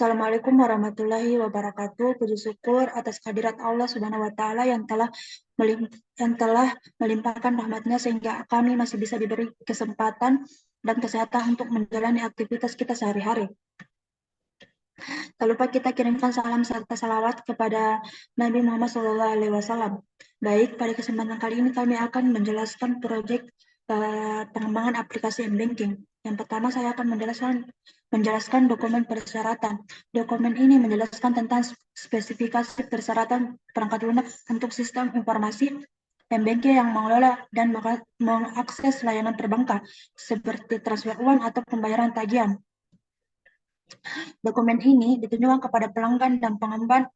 Assalamualaikum warahmatullahi wabarakatuh. Puji syukur atas kehadirat Allah Subhanahu wa Ta'ala yang telah melimpahkan rahmatnya sehingga kami masih bisa diberi kesempatan dan kesehatan untuk menjalani aktivitas kita sehari-hari. Tak lupa kita kirimkan salam serta salawat kepada Nabi Muhammad SAW. Baik, pada kesempatan kali ini kami akan menjelaskan proyek pengembangan aplikasi m-banking. Yang pertama saya akan menjelaskan dokumen persyaratan. Dokumen ini menjelaskan tentang spesifikasi persyaratan perangkat lunak untuk sistem informasi m-banking yang mengelola dan mengakses layanan perbankan seperti transfer uang atau pembayaran tagihan. Dokumen ini ditunjukkan kepada pelanggan dan pengemban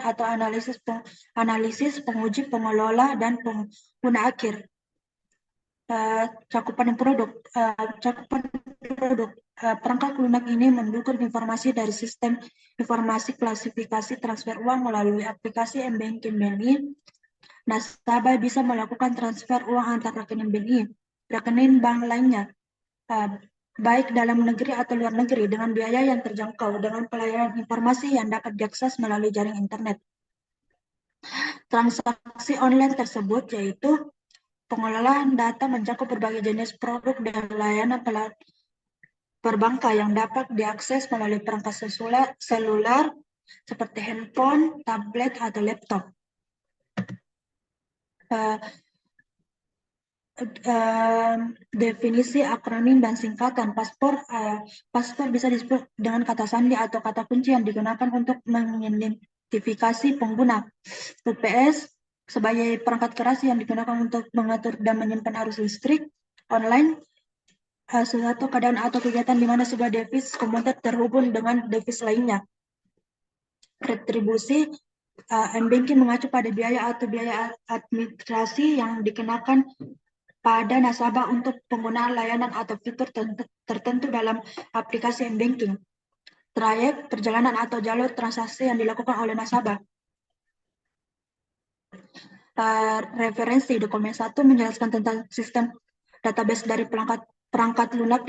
atau analisis, penguji, pengelola, dan pengguna akhir. Cakupan produk. Perangkat lunak ini mendukung informasi dari sistem informasi klasifikasi transfer uang melalui aplikasi m-banking BNI. Nasabah bisa melakukan transfer uang antar rekening BNI, rekening bank lainnya, baik dalam negeri atau luar negeri, dengan biaya yang terjangkau, dengan pelayanan informasi yang dapat diakses melalui jaring internet. Transaksi online tersebut yaitu pengelolaan data mencakup berbagai jenis produk dan layanan perbankan yang dapat diakses melalui perangkat seluler seperti handphone, tablet, atau laptop. Definisi akronim dan singkatan paspor bisa disebut dengan kata sandi atau kata kunci yang digunakan untuk mengidentifikasi pengguna. UPS sebagai perangkat keras yang digunakan untuk mengatur dan menyimpan arus listrik online, suatu keadaan atau kegiatan di mana sebuah device komputer terhubung dengan device lainnya. Retribusi m-banking mengacu pada biaya atau biaya administrasi yang dikenakan pada nasabah untuk penggunaan layanan atau fitur tertentu dalam aplikasi m-banking. Trayek, perjalanan atau jalur transaksi yang dilakukan oleh nasabah. Referensi dokumen 1 menjelaskan tentang sistem database dari perangkat lunak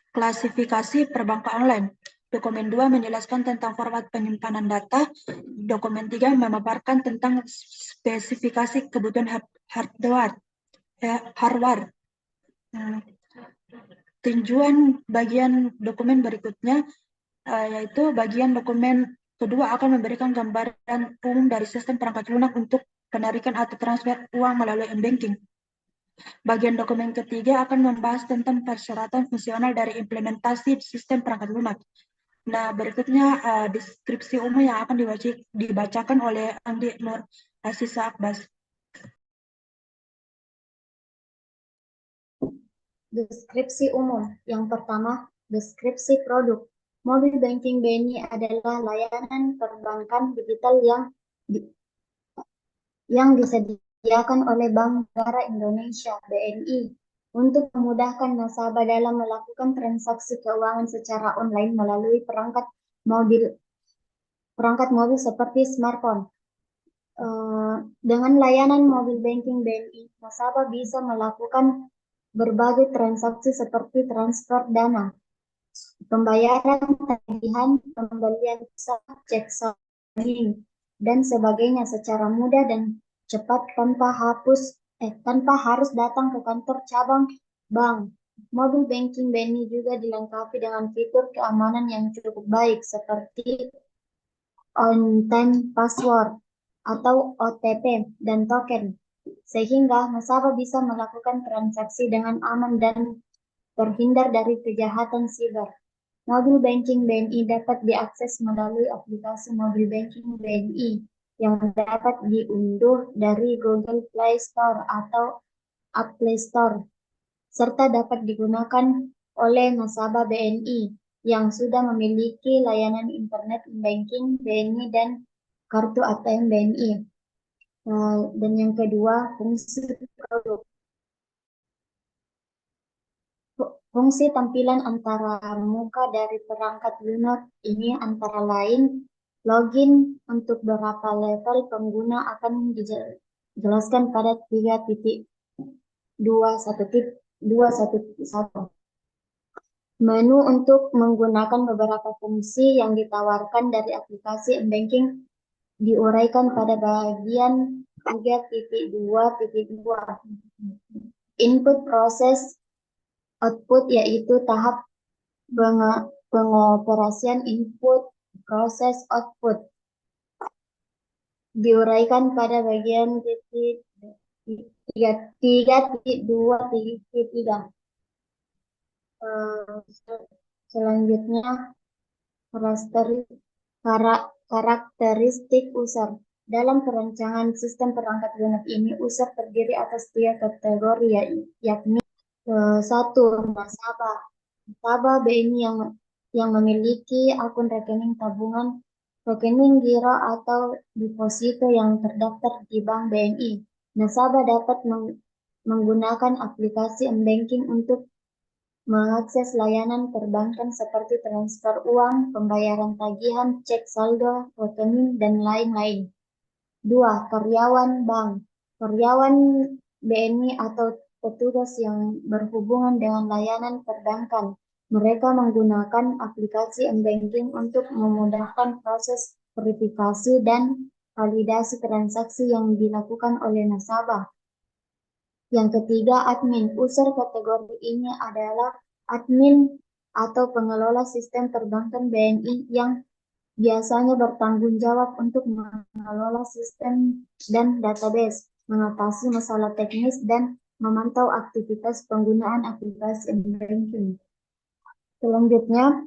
klasifikasi perbankan online. Dokumen 2 menjelaskan tentang format penyimpanan data. Dokumen 3 memaparkan tentang spesifikasi kebutuhan hardware. Tinjauan bagian dokumen berikutnya, yaitu bagian dokumen kedua akan memberikan gambaran umum dari sistem perangkat lunak untuk penarikan atau transfer uang melalui m-banking. Bagian dokumen ketiga akan membahas tentang persyaratan fungsional dari implementasi sistem perangkat lunak. Nah, berikutnya deskripsi umum yang akan dibacakan oleh Andi Nur Asisa Akbas. Deskripsi umum. Yang pertama, deskripsi produk. Mobile banking BNI adalah layanan perbankan digital yang disediakan oleh Bank Negara Indonesia (BNI) untuk memudahkan nasabah dalam melakukan transaksi keuangan secara online melalui perangkat mobil seperti smartphone. Dengan layanan mobile banking BNI, nasabah bisa melakukan berbagai transaksi seperti transfer dana, pembayaran tagihan, pembelian pulsa, cek saldo, dan sebagainya secara mudah dan cepat tanpa harus datang ke kantor cabang bank. Mobile banking BNI juga dilengkapi dengan fitur keamanan yang cukup baik seperti on-time password atau OTP dan token, sehingga nasabah bisa melakukan transaksi dengan aman dan terhindar dari kejahatan siber. Mobile banking BNI dapat diakses melalui aplikasi mobile banking BNI yang dapat diunduh dari Google Play Store atau Apple Store, serta dapat digunakan oleh nasabah BNI yang sudah memiliki layanan internet banking BNI dan kartu ATM BNI. Dan yang kedua, fungsi produk. Fungsi tampilan antara muka dari perangkat lunak ini antara lain login untuk beberapa level pengguna akan dijelaskan pada 3.2.1.1. Menu untuk menggunakan beberapa fungsi yang ditawarkan dari aplikasi m-banking diuraikan pada bagian 3.2.2. Input, proses, output, yaitu tahap pengoperasian input, proses, output. Diuraikan pada bagian 3.2.3. Selanjutnya, karakteristik user. Dalam perancangan sistem perangkat lunak ini, user terdiri atas 3 kategori, yakni 1. Nasabah. Nasabah BNI yang memiliki akun rekening tabungan, rekening giro atau deposito yang terdaftar di Bank BNI. Nasabah dapat menggunakan aplikasi m-banking untuk mengakses layanan perbankan seperti transfer uang, pembayaran tagihan, cek saldo, rekening, dan lain-lain. 2. Karyawan bank. Karyawan BNI atau petugas yang berhubungan dengan layanan perbankan. Mereka menggunakan aplikasi m-banking untuk memudahkan proses verifikasi dan validasi transaksi yang dilakukan oleh nasabah. Yang ketiga, admin. User kategori ini adalah admin atau pengelola sistem perbankan BNI yang biasanya bertanggung jawab untuk mengelola sistem dan database, mengatasi masalah teknis, dan memantau aktivitas penggunaan aplikasi m-banking. Selanjutnya,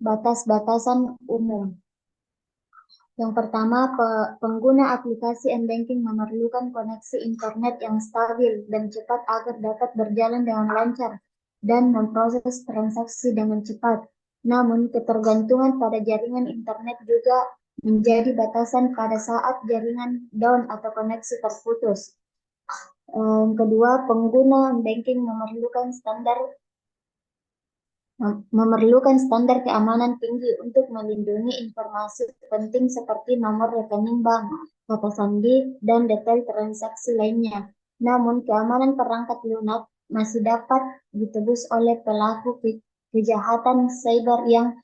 batas-batasan umum. Yang pertama, pengguna aplikasi m-banking memerlukan koneksi internet yang stabil dan cepat agar dapat berjalan dengan lancar dan memproses transaksi dengan cepat. Namun, ketergantungan pada jaringan internet juga menjadi batasan pada saat jaringan down atau koneksi terputus. Yang kedua, pengguna m-banking memerlukan standar keamanan tinggi untuk melindungi informasi penting seperti nomor rekening bank, kata sandi, dan detail transaksi lainnya. Namun, keamanan perangkat lunak masih dapat ditebus oleh pelaku kejahatan cyber yang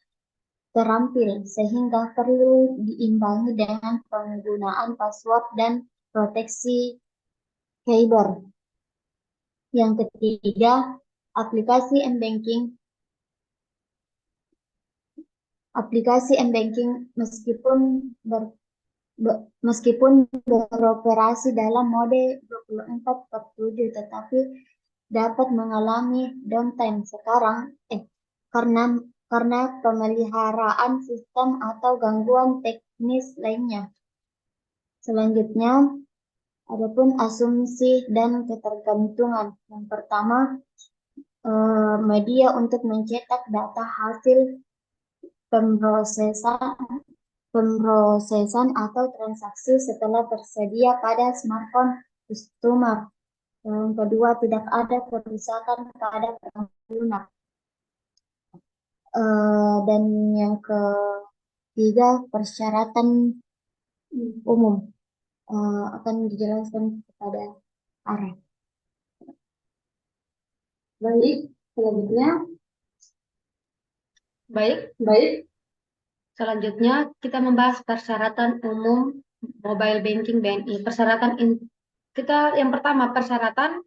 terampil, sehingga perlu diimbangi dengan penggunaan password dan proteksi cyber. Yang ketiga, aplikasi m-banking meskipun beroperasi dalam mode 24/7 tetapi dapat mengalami downtime karena pemeliharaan sistem atau gangguan teknis lainnya. Selanjutnya, adapun asumsi dan ketergantungan. Yang pertama, media untuk mencetak data hasil pemrosesan atau transaksi setelah tersedia pada smartphone customer. Yang kedua, tidak ada kerusakan pada perangkat lunak. Dan yang ketiga, persyaratan umum akan dijelaskan kepada Arif. Baik, selanjutnya. Selanjutnya kita membahas persyaratan umum mobile banking BNI. Kita yang pertama persyaratan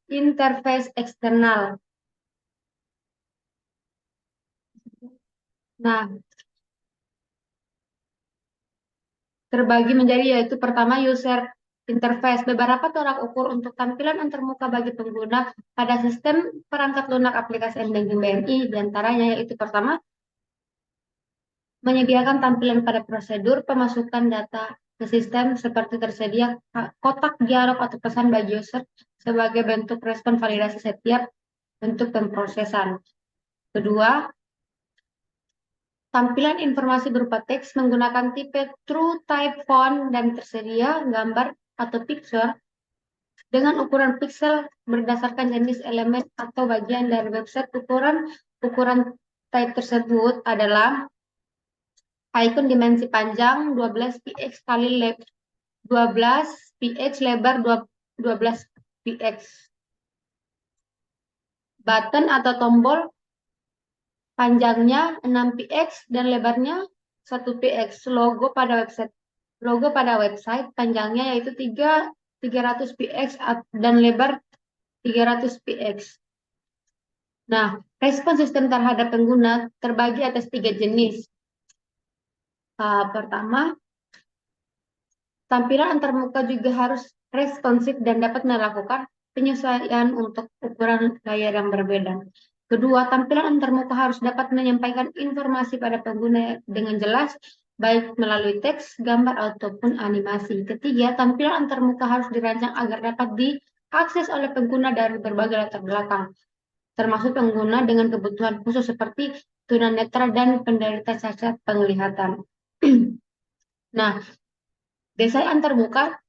interface eksternal. Nah, terbagi menjadi yaitu pertama user interface, beberapa tolak ukur untuk tampilan antarmuka bagi pengguna pada sistem perangkat lunak aplikasi m-banking BNI, diantaranya yaitu pertama, menyediakan tampilan pada prosedur pemasukan data ke sistem seperti tersedia kotak dialog atau pesan bagi user sebagai bentuk respon validasi setiap bentuk pemrosesan. Kedua, tampilan informasi berupa teks menggunakan tipe True Type font dan tersedia gambar atau picture dengan ukuran pixel berdasarkan jenis elemen atau bagian dari website. Ukuran type tersebut adalah icon dimensi panjang 12 px kali 12 px, lebar 12 px. Button atau tombol panjangnya 6 px dan lebarnya 1 px. Logo pada website panjangnya yaitu 300 px dan lebar 300 px. Nah, respon sistem terhadap pengguna terbagi atas 3 jenis. Pertama, tampilan antarmuka juga harus responsif dan dapat melakukan penyesuaian untuk ukuran layar yang berbeda. Kedua, tampilan antarmuka harus dapat menyampaikan informasi pada pengguna dengan jelas, baik melalui teks, gambar, ataupun animasi. Ketiga, tampilan antarmuka harus dirancang agar dapat diakses oleh pengguna dari berbagai latar belakang, termasuk pengguna dengan kebutuhan khusus seperti tunanetra dan penderita cacat penglihatan. Nah, desain antarmuka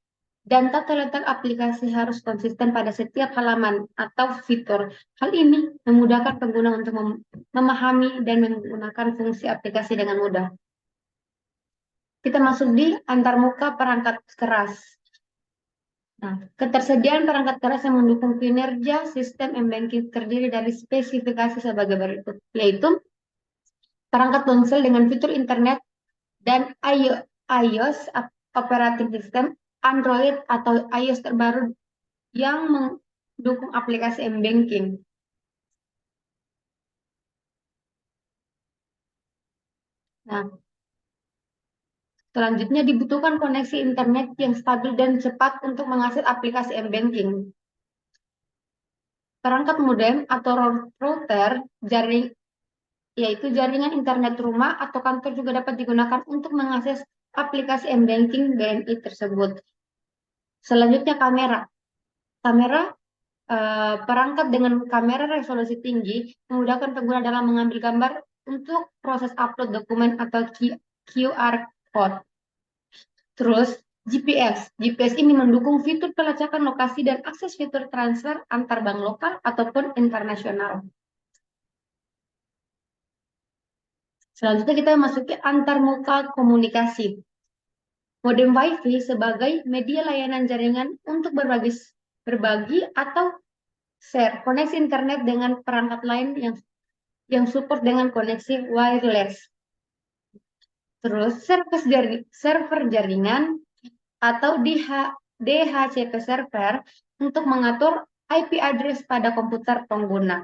dan tata letak aplikasi harus konsisten pada setiap halaman atau fitur. Hal ini memudahkan pengguna untuk memahami dan menggunakan fungsi aplikasi dengan mudah. Kita masuk di antarmuka perangkat keras. Nah, ketersediaan perangkat keras yang mendukung kinerja sistem M-Banking terdiri dari spesifikasi sebagai berikut, yaitu perangkat ponsel dengan fitur internet dan iOS operating system, Android atau iOS terbaru yang mendukung aplikasi M-Banking. Nah, selanjutnya dibutuhkan koneksi internet yang stabil dan cepat untuk mengakses aplikasi M-Banking. Perangkat modem atau router yaitu jaringan internet rumah atau kantor juga dapat digunakan untuk mengakses aplikasi M-Banking BNI tersebut. Selanjutnya kamera. Perangkat dengan kamera resolusi tinggi memudahkan pengguna dalam mengambil gambar untuk proses upload dokumen atau QR code. Terus GPS ini mendukung fitur pelacakan lokasi dan akses fitur transfer antar bank lokal ataupun internasional. Selanjutnya kita masuki antarmuka komunikasi. Modem Wi-Fi sebagai media layanan jaringan untuk berbagi atau share koneksi internet dengan perangkat lain yang support dengan koneksi wireless. Terus server jaringan atau DHCP server untuk mengatur IP address pada komputer pengguna.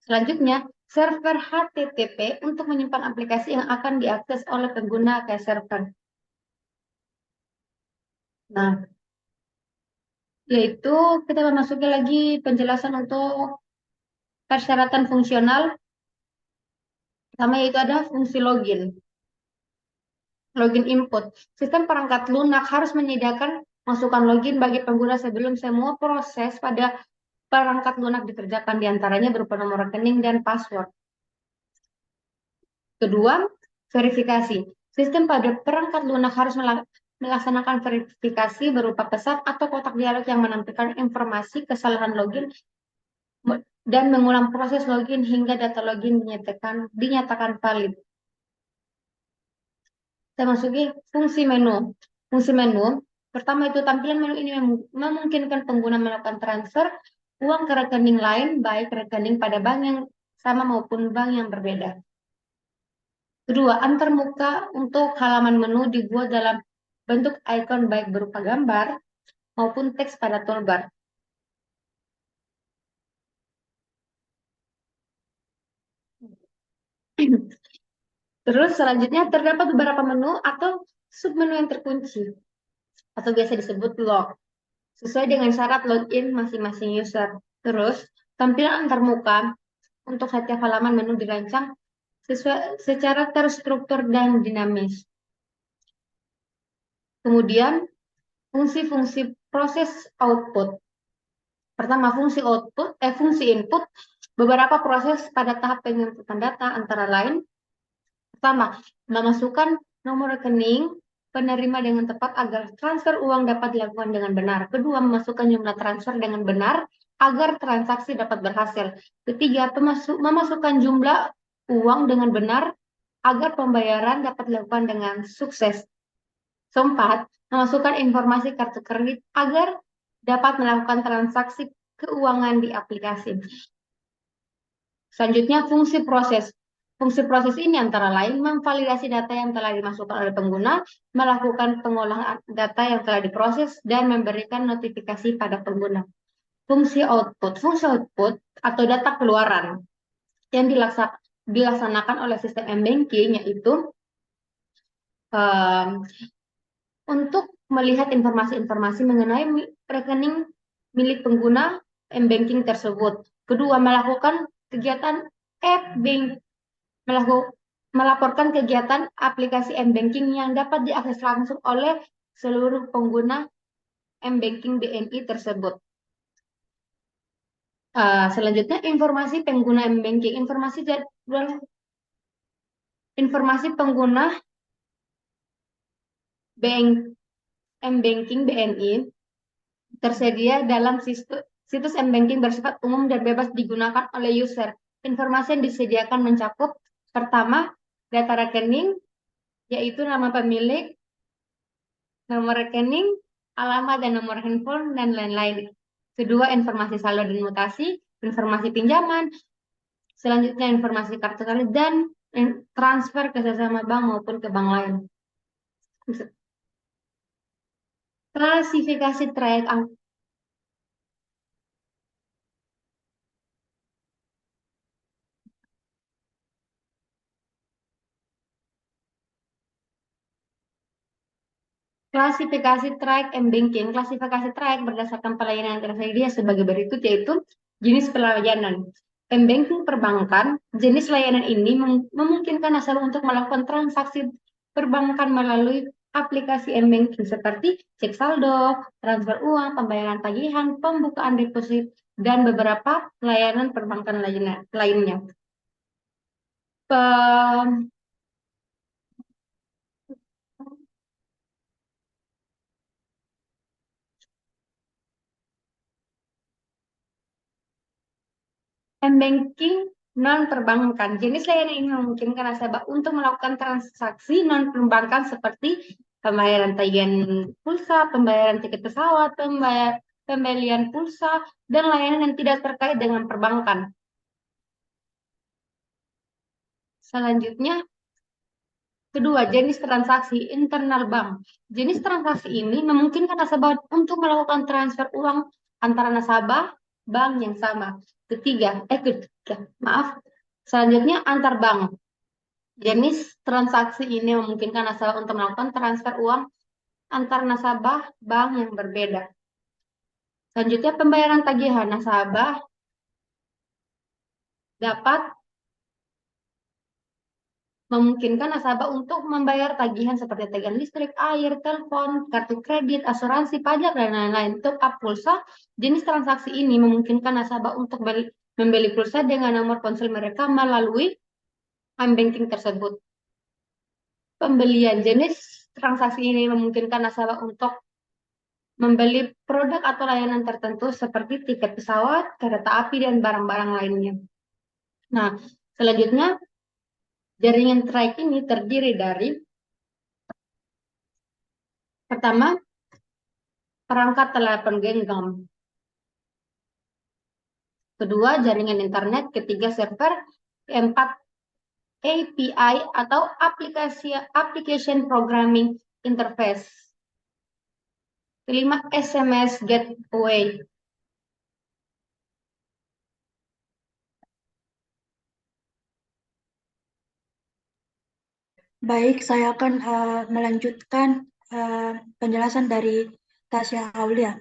Selanjutnya, server HTTP untuk menyimpan aplikasi yang akan diakses oleh pengguna ke server. Nah, yaitu kita memasuki lagi penjelasan untuk persyaratan fungsional. Pertama yaitu ada fungsi login. Login input. Sistem perangkat lunak harus menyediakan masukan login bagi pengguna sebelum semua proses pada perangkat lunak dikerjakan, diantaranya berupa nomor rekening dan password. Kedua, verifikasi. Sistem pada perangkat lunak harus melaksanakan verifikasi berupa pesan atau kotak dialog yang menampilkan informasi kesalahan login dan mengulang proses login hingga data login dinyatakan valid. Kita masuki fungsi menu. Fungsi menu, pertama itu tampilan menu ini memungkinkan pengguna melakukan transfer uang ke rekening lain, baik rekening pada bank yang sama maupun bank yang berbeda. Kedua, antarmuka untuk halaman menu dibuat dalam bentuk icon baik berupa gambar maupun teks pada toolbar. Terus selanjutnya terdapat beberapa menu atau submenu yang terkunci atau biasa disebut lock sesuai dengan syarat login masing-masing user. Terus tampilan antarmuka untuk setiap halaman menu dirancang secara terstruktur dan dinamis. Kemudian fungsi-fungsi proses output. Pertama, fungsi input, beberapa proses pada tahap penginputan data antara lain. Pertama, memasukkan nomor rekening penerima dengan tepat agar transfer uang dapat dilakukan dengan benar. Kedua, memasukkan jumlah transfer dengan benar agar transaksi dapat berhasil. Ketiga, memasukkan jumlah uang dengan benar agar pembayaran dapat dilakukan dengan sukses. Keempat, memasukkan informasi kartu kredit agar dapat melakukan transaksi keuangan di aplikasi. Selanjutnya, fungsi proses. Fungsi proses ini antara lain memvalidasi data yang telah dimasukkan oleh pengguna, melakukan pengolahan data yang telah diproses, dan memberikan notifikasi pada pengguna. Fungsi output. Fungsi output atau data keluaran yang dilaksanakan oleh sistem m-banking yaitu untuk melihat informasi-informasi mengenai rekening milik pengguna m-banking tersebut. Kedua, melakukan kegiatan melaporkan kegiatan aplikasi m-banking yang dapat diakses langsung oleh seluruh pengguna m-banking BNI tersebut. Selanjutnya, informasi pengguna m-banking. Informasi pengguna m-banking BNI tersedia dalam situs m-banking bersifat umum dan bebas digunakan oleh user. Informasi yang disediakan mencakup pertama, data rekening, yaitu nama pemilik, nomor rekening, alamat dan nomor handphone, dan lain-lain. Kedua, informasi saldo dan mutasi, informasi pinjaman, selanjutnya informasi kartu kredit, dan transfer ke sesama bank maupun ke bank lain. Klasifikasi trayek Klasifikasi trayek m-banking. Klasifikasi trayek berdasarkan pelayanan yang tersedia sebagai berikut, yaitu jenis pelayanan. M-banking perbankan, jenis layanan ini memungkinkan nasabah untuk melakukan transaksi perbankan melalui aplikasi m-banking seperti cek saldo, transfer uang, pembayaran tagihan, pembukaan deposit, dan beberapa layanan perbankan lainnya. M-banking non-perbankan. Jenis layanan ini memungkinkan nasabah untuk melakukan transaksi non-perbankan seperti pembayaran tagihan pulsa, pembayaran tiket pesawat, pembelian pulsa, dan layanan yang tidak terkait dengan perbankan. Selanjutnya, kedua, jenis transaksi internal bank. Jenis transaksi ini memungkinkan nasabah untuk melakukan transfer uang antara nasabah bank yang sama. Selanjutnya antar bank. Jenis transaksi ini memungkinkan nasabah untuk melakukan transfer uang antar nasabah bank yang berbeda. Selanjutnya pembayaran tagihan. Nasabah dapat memungkinkan nasabah untuk membayar tagihan seperti tagihan listrik, air, telepon, kartu kredit, asuransi, pajak, dan lain-lain. Untuk pulsa, jenis transaksi ini memungkinkan nasabah untuk membeli pulsa dengan nomor ponsel mereka melalui m-banking tersebut. Pembelian, jenis transaksi ini memungkinkan nasabah untuk membeli produk atau layanan tertentu seperti tiket pesawat, kereta api, dan barang-barang lainnya. Nah, selanjutnya jaringan trayek ini terdiri dari pertama, perangkat telepon genggam. Kedua, jaringan internet. Ketiga, server. Keempat, API atau application programming interface. Kelima, SMS gateway. Baik, saya akan melanjutkan penjelasan dari Tasya Aulia.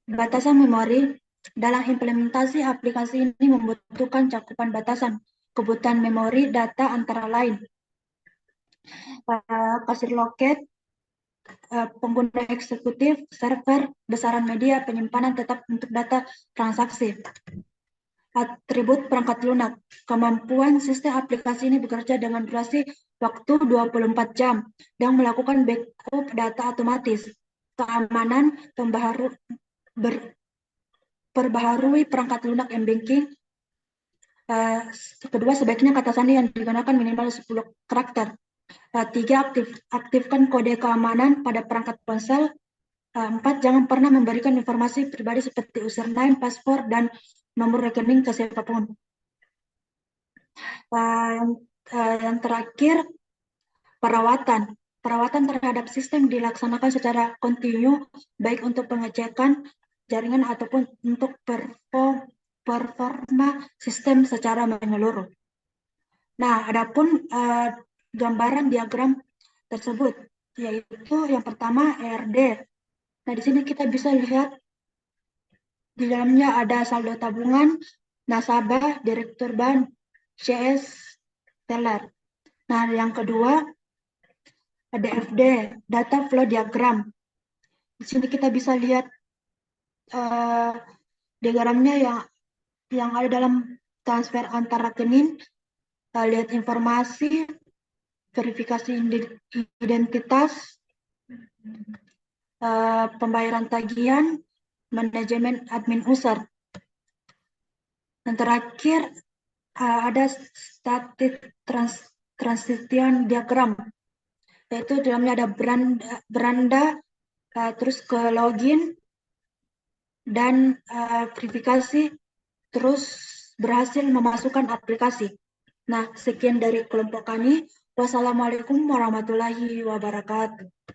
Batasan memori. Dalam implementasi aplikasi ini membutuhkan cakupan batasan kebutuhan memori data antara lain kasir loket, pengguna eksekutif, server, besaran media, penyimpanan tetap untuk data transaksi. Atribut perangkat lunak. Kemampuan sistem aplikasi ini bekerja dengan durasi waktu 24 jam dan melakukan backup data otomatis. Keamanan perbaharui perangkat lunak m-banking. Kedua, sebaiknya kata sandi yang digunakan minimal 10 karakter. 3. Aktifkan kode keamanan pada perangkat ponsel. 4. Jangan pernah memberikan informasi pribadi seperti username, paspor, dan nomor rekening ke siapapun. Yang terakhir, perawatan. Perawatan terhadap sistem dilaksanakan secara kontinu, baik untuk pengecekan jaringan ataupun untuk performa sistem secara menyeluruh. Nah, adapun gambaran diagram tersebut, yaitu yang pertama ERD. Nah, di sini kita bisa lihat di dalamnya ada saldo tabungan, nasabah, direktur bank, CS, teller. Nah, yang kedua ada FD, data flow diagram. Di sini kita bisa lihat diagramnya yang ada dalam transfer antar rekening, lihat informasi, verifikasi identitas, pembayaran tagihan, manajemen admin user. Dan terakhir ada static transition diagram, yaitu dalamnya ada beranda, terus ke login dan verifikasi, terus berhasil memasukkan aplikasi. Nah, sekian dari kelompok kami. Wassalamualaikum warahmatullahi wabarakatuh.